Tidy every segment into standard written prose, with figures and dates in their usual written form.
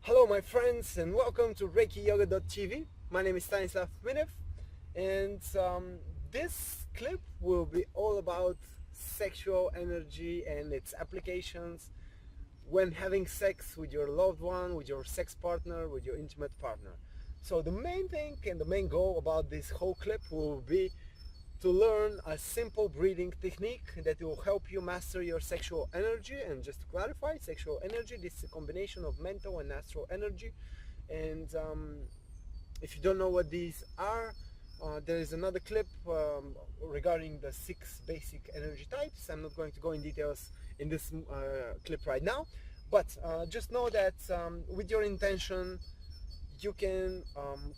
Hello my friends and welcome to ReikiYoga.tv. My name is Stanislav Minev, and this clip will be all about sexual energy and its applications when having sex with your loved one, with your sex partner, with your intimate partner. So the main thing and the main goal about this whole clip will be to learn a simple breathing technique that will help you master your sexual energy. And just to clarify, sexual energy, this is a combination of mental and astral energy. And if you don't know what these are, there is another clip regarding the 6 basic energy types. I'm not going to go in details in this clip right now, but just know that with your intention you can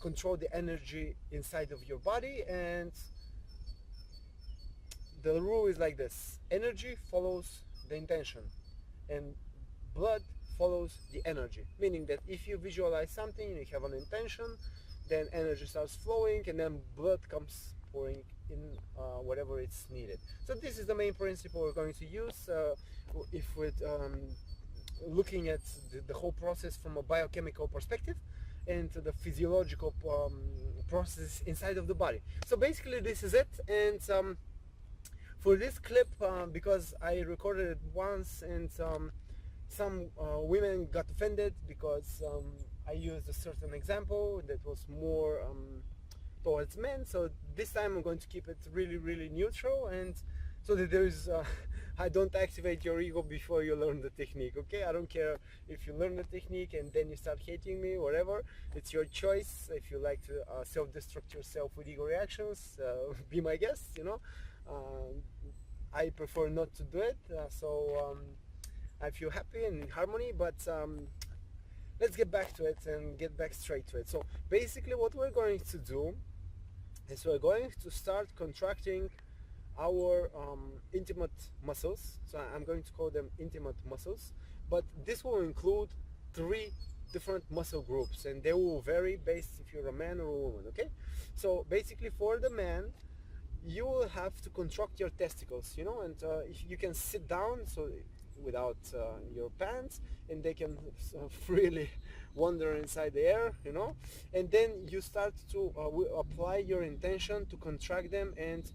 control the energy inside of your body. And the rule is like this: energy follows the intention and blood follows the energy, meaning that if you visualize something and you have an intention, then energy starts flowing and then blood comes pouring in whatever it's needed. So this is the main principle we're going to use if we're looking at the whole process from a biochemical perspective and the physiological process inside of the body. So basically this is it. And for this clip, because I recorded it once and some women got offended because I used a certain example that was more towards men. So this time I'm going to keep it really neutral, and so that there is I don't activate your ego before you learn the technique. Okay, I don't care if you learn the technique and then you start hating me, whatever. It's your choice. If you like to self-destruct yourself with ego reactions, be my guest, you know. I prefer not to do it, so I feel happy and in harmony. But let's get back to it and get back straight to it. So basically what we're going to do is we're going to start contracting our intimate muscles. So I'm going to call them intimate muscles, but this will include 3 different muscle groups, and they will vary based if you're a man or a woman. Okay, so basically for the man, you will have to contract your testicles, you know, and if you can sit down, so without your pants, and they can freely wander inside the air, you know, and then you start to apply your intention to contract them, and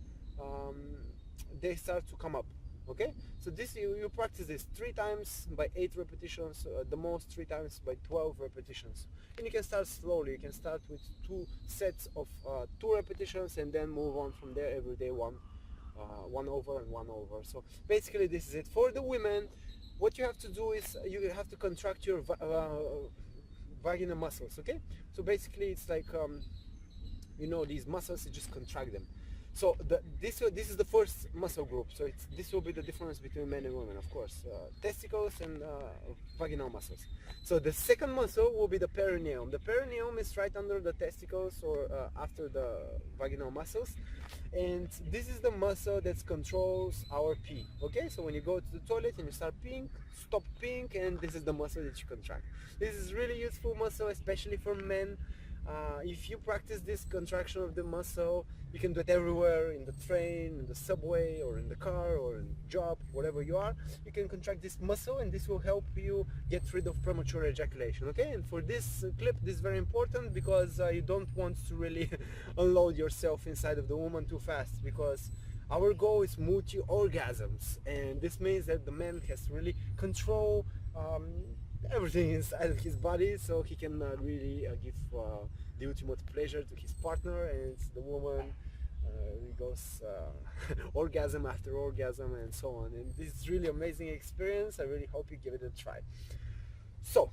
they start to come up. Okay, so this you practice this 3 times by 8 repetitions, the most 3 times by 12 repetitions. And you can start slowly. You can start with 2 sets of 2 repetitions and then move on from there every day, one over and 1 over. So basically this is it. For the women, what you have to do is you have to contract your vaginal muscles. Okay, so basically it's like you know, these muscles, you just contract them. So this is the first muscle group. So this will be the difference between men and women, of course. Testicles and vaginal muscles. So the second muscle will be the perineum. The perineum is right under the testicles or after the vaginal muscles. And this is the muscle that controls our pee. Okay, so when you go to the toilet and you start peeing, stop peeing, and this is the muscle that you contract. This is really useful muscle, especially for men. If you practice this contraction of the muscle, you can do it everywhere, in the train, in the subway, or in the car, or in job, whatever you are. You can contract this muscle, and this will help you get rid of premature ejaculation. Okay, and for this clip, this is very important because you don't want to really unload yourself inside of the woman too fast, because our goal is multi-orgasms, and this means that the man has to really control everything inside of his body, so he can really give the ultimate pleasure to his partner, and the woman goes orgasm after orgasm and so on. And this is really amazing experience. I really hope you give it a try. So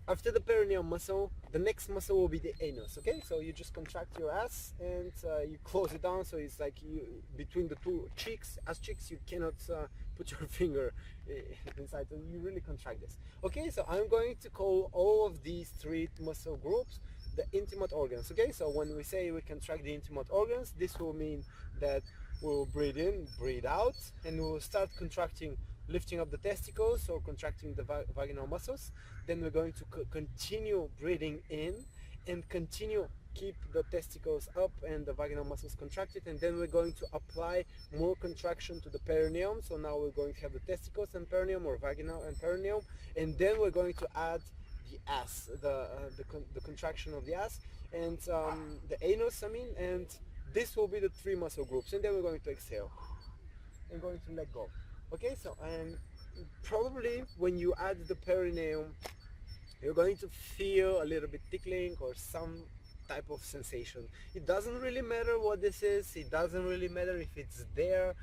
after the perineum muscle, the next muscle will be the anus. Okay, so you just contract your ass and you close it down, so it's like you between the 2 cheeks, ass cheeks, you cannot put your finger inside, so you really contract this. Okay, so I'm going to call all of these 3 muscle groups the intimate organs. Okay, so when we say we contract the intimate organs, this will mean that we'll breathe in, breathe out, and we'll start contracting, lifting up the testicles or contracting the vaginal muscles. Then we're going to continue breathing in and continue keep the testicles up and the vaginal muscles contracted, and then we're going to apply more contraction to the perineum. So now we're going to have the testicles and perineum, or vaginal and perineum, and then we're going to add the ass, the contraction of the ass, and the anus, I mean, and this will be the 3 muscle groups, and then we're going to exhale and going to let go. Okay, so and probably when you add the perineum, you're going to feel a little bit tickling or some type of sensation. It doesn't really matter what this is, it doesn't really matter if it's there.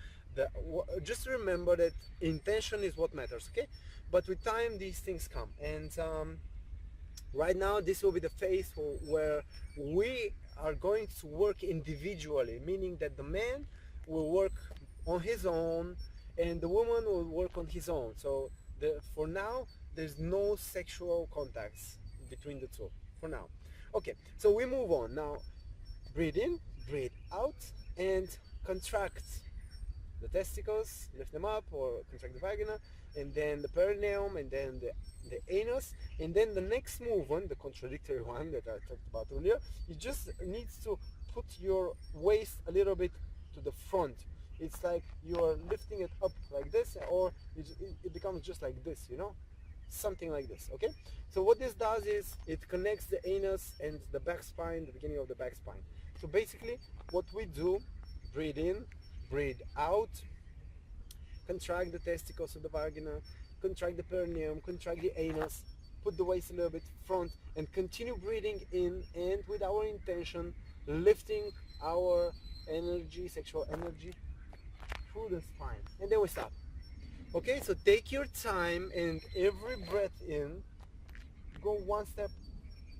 Just remember that intention is what matters, okay? But with time these things come, and right now this will be the phase where we are going to work individually, meaning that the man will work on his own and the woman will work on his own. So for now there's no sexual contacts between the two for now. Okay, so we move on now. Breathe in, breathe out, and contract the testicles, lift them up, or contract the vagina, and then the perineum, and then the anus, and then the next movement, the contradictory one that I talked about earlier, you just need to put your waist a little bit to the front. It's like you are lifting it up like this, or it becomes just like this, you know, something like this. Okay, so what this does is it connects the anus and the back spine, the beginning of the back spine. So basically what we do, breathe in, breathe out, contract the testicles of the vagina, contract the perineum, contract the anus, put the waist a little bit front, and continue breathing in, and with our intention lifting our energy, sexual energy, through the spine, and then we stop. Okay, so take your time, and every breath in, go one step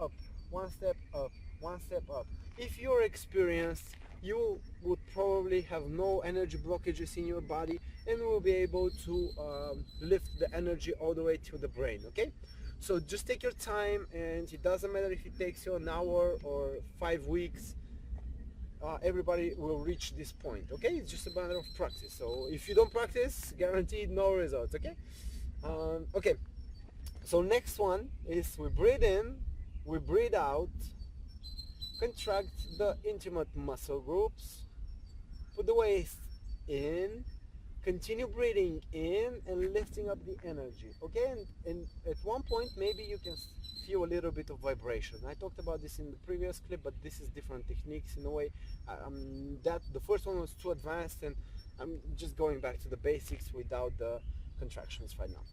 up, one step up, one step up. If you're experienced, you would probably have no energy blockages in your body and will be able to lift the energy all the way to the brain. Okay, so just take your time, and it doesn't matter if it takes you an hour or 5 weeks. Everybody will reach this point. Okay, it's just a matter of practice. So if you don't practice, guaranteed no results. Okay, okay, so next one is we breathe in, we breathe out, contract the intimate muscle groups, put the waist in, continue breathing in and lifting up the energy. Okay, and at one point maybe you can feel a little bit of vibration. I talked about this in the previous clip, but this is different techniques in a way. That the first one was too advanced, and I'm just going back to the basics without the contractions right now,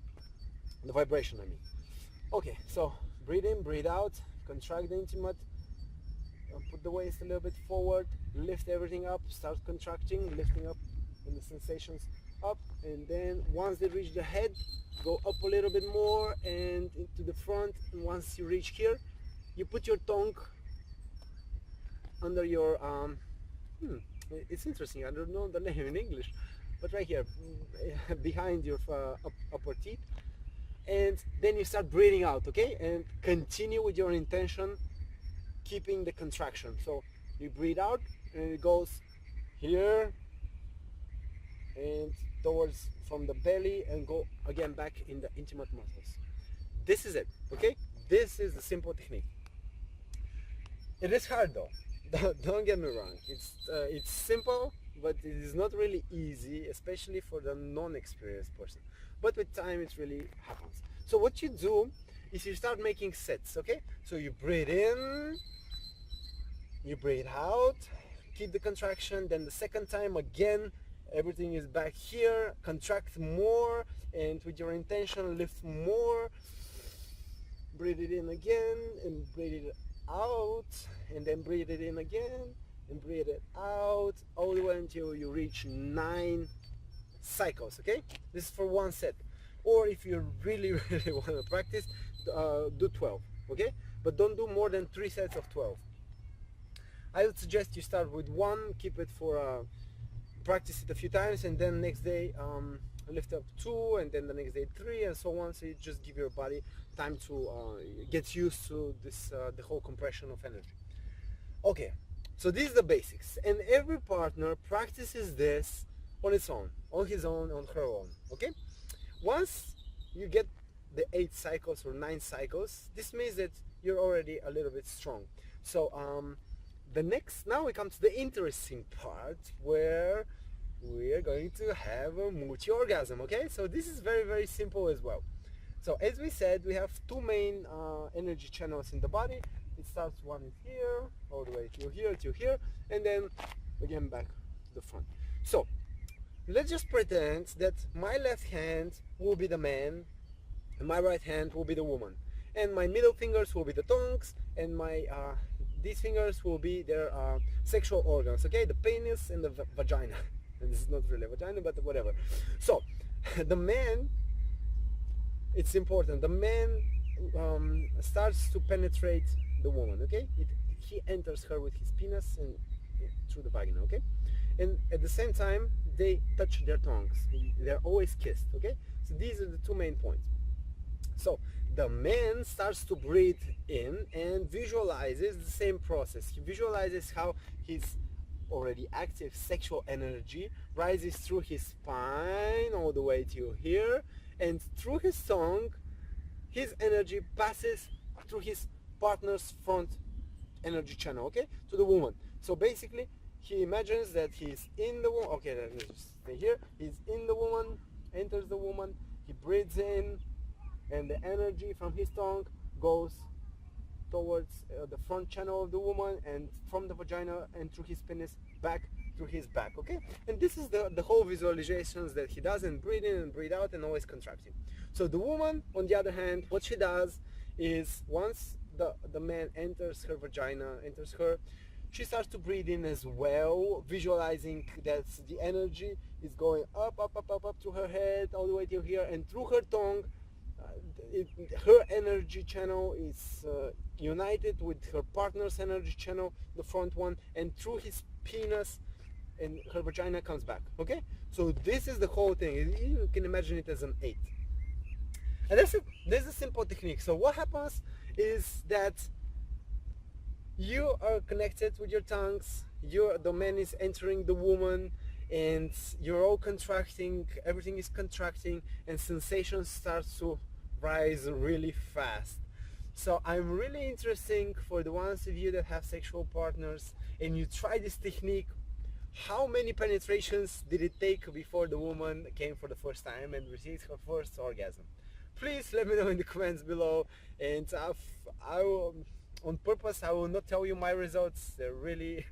the vibration I mean. Okay, so breathe in, breathe out, contract the intimate, put the waist a little bit forward, lift everything up, start contracting, lifting up, and the sensations up, and then once they reach the head, go up a little bit more and into the front, and once you reach here, you put your tongue under your it's interesting, I don't know the name in English, but right here behind your upper teeth, and then you start breathing out. Okay, and continue with your intention, keeping the contraction. So you breathe out and it goes here and towards from the belly, and go again back in the intimate muscles. This is it. Okay, this is the simple technique. It is hard though. Don't get me wrong. It's simple, but it is not really easy, especially for the non-experienced person. But with time, it really happens. So what you do is you start making sets. Okay, so you breathe in, you breathe out, keep the contraction. Then the second time again, everything is back here. Contract more, and with your intention, lift more. Breathe it in again, and breathe it out, and then breathe it in again and breathe it out, all the way until you reach 9 cycles. Okay, this is for one set, or if you really want to practice, do 12. Okay, but don't do more than 3 sets of 12. I would suggest you start with 1, keep it for practice it a few times, and then next day lift up 2, and then the next day 3, and so on. So you just give your body time to get used to this the whole compression of energy. Okay, so these are the basics, and every partner practices this on its own, on his own, on her own. Okay, once you get the 8 cycles or 9 cycles, this means that you're already a little bit strong. So now we come to the interesting part, where we are going to have a multi-orgasm. Okay, so this is very, very simple as well. So as we said, we have two main energy channels in the body. It starts one is here, all the way to here, and then again back to the front. So let's just pretend that my left hand will be the man and my right hand will be the woman, and my middle fingers will be the tongues, and my these fingers will be their sexual organs, okay, the penis and the vagina. And this is not really a vagina, but whatever. So the man, it's important, the man starts to penetrate the woman, okay? He enters her with his penis and through the vagina, okay? And at the same time, they touch their tongues. They're always kissed, okay? So these are the two main points. So the man starts to breathe in and visualizes the same process. He visualizes how his already active sexual energy rises through his spine all the way to here, and through his tongue, his energy passes through his partner's front energy channel, okay, to the woman. So basically, he imagines that he's in the woman. Okay, let me just stay here. He's in the woman, enters the woman, he breathes in, and the energy from his tongue goes towards the front channel of the woman, and from the vagina and through his penis back through his back, okay? And this is the whole visualizations that he does, and breathe in and breathe out and always contracting. So the woman, on the other hand, what she does is once the man enters her vagina, enters her, she starts to breathe in as well, visualizing that the energy is going up to her head all the way to here, and through her tongue, her energy channel is united with her partner's energy channel, the front one, and through his penis and her vagina comes back, okay? So this is the whole thing. You can imagine it as an 8. And that's it. There's a simple technique. So what happens is that you are connected with your tongues, the man is entering the woman, and you're all contracting, everything is contracting, and sensation starts to rise really fast. So I'm really interested for the ones of you that have sexual partners and you try this technique, how many penetrations did it take before the woman came for the first time and received her first orgasm? Please let me know in the comments below, and I will, on purpose, I will not tell you my results. They're really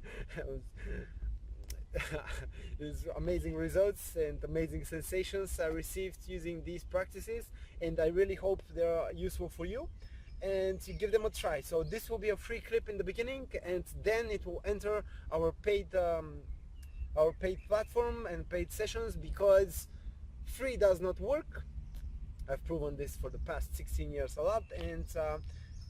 it's amazing results and amazing sensations I received using these practices, and I really hope they're useful for you, and you give them a try. So this will be a free clip in the beginning, and then it will enter our paid platform and paid sessions, because free does not work. I've proven this for the past 16 years a lot, and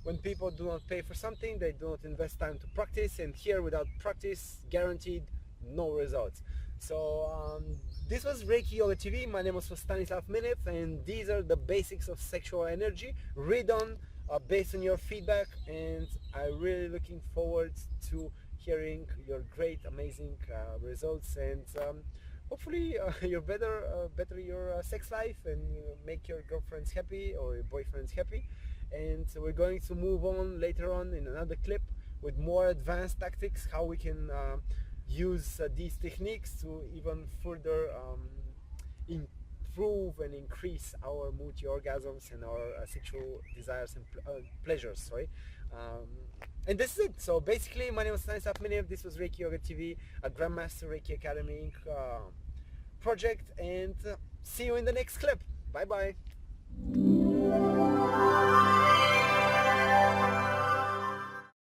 when people do not pay for something, they do not invest time to practice, and here without practice, guaranteed no results. So this was Reiki Yoga TV. My name was Stanislav Minev, and these are the basics of sexual energy read on based on your feedback, and I'm really looking forward to hearing your great, amazing results, and hopefully you're better your sex life, and make your girlfriends happy or your boyfriends happy. And so we're going to move on later on in another clip with more advanced tactics, how we can use these techniques to even further improve and increase our multi-orgasms and our sexual desires and pleasures, sorry. And this is it. So basically, my name is Stanislav Minev. This was Reiki Yoga TV, a Grandmaster Reiki Academy project, and see you in the next clip. Bye bye.